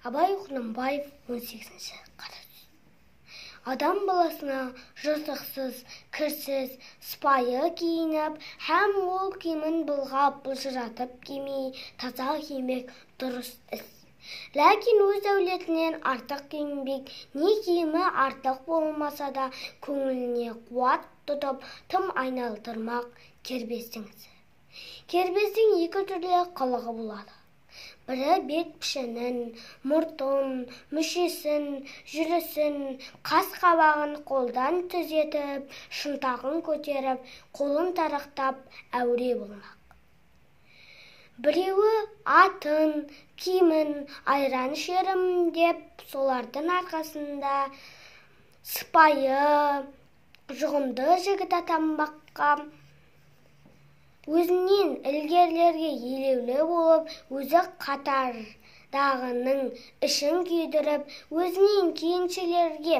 Абай Құнанбаев 18-ші қарасөз. Адам баласына жыртықсыз, кірсіз, сыпайы киініп, һәм ол киімін былғап-былжыратып кимей, таза кимек дұрыс іс. Ләкин өз дәулетінен артық киінбек, не киімі артық болмаса да, көңіліне қуат тұтып, тым айналдырмақ кербездің ісі. Кербездің екі түрлі қылығы болады. Бірі бет пішінін, мұртын, мүшесін, жүрісін, қас-қабағын қолдан түзетіп, шынтағын көтеріп, қолын тарақтап әуре болмақ. Біреуі атын, киімін, айран ішерім деп, солардың арқасында сыпайы, жұғымды жігіт атанбаққа, өзінен ілгерілерге елеулі болып, өзі қатардағының ішін күйдіріп, өзінен кейіншілерге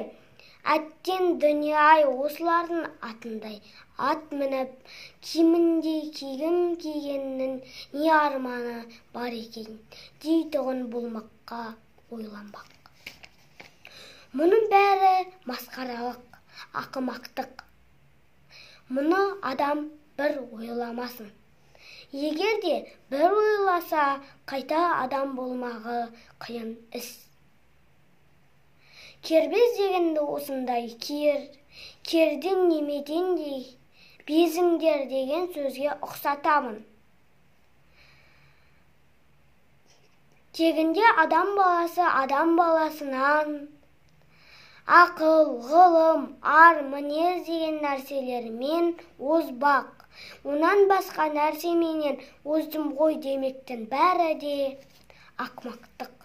әттен дүние-ай осылардың атындай ат мініп, киіміндей киім кигеннің не арманы бар екен дейтұғын болмаққа ойланбақ. Мұның бәрі масқаралық, ақымақтық. Мұны адам бір ойламасын. Егер де бір ойласа, қайта адам болмағы қиын іс. Кербез дегенді осындай кердің немеден безіңдер деген сөзге ұқсатамын. Тегінде адам баласы адам баласынан ақыл, ғылым, ар, мінез деген нәрселермен озбақ. Онан басқа нәрсеменен оздым ғой демектің бәрі де ақымақтық.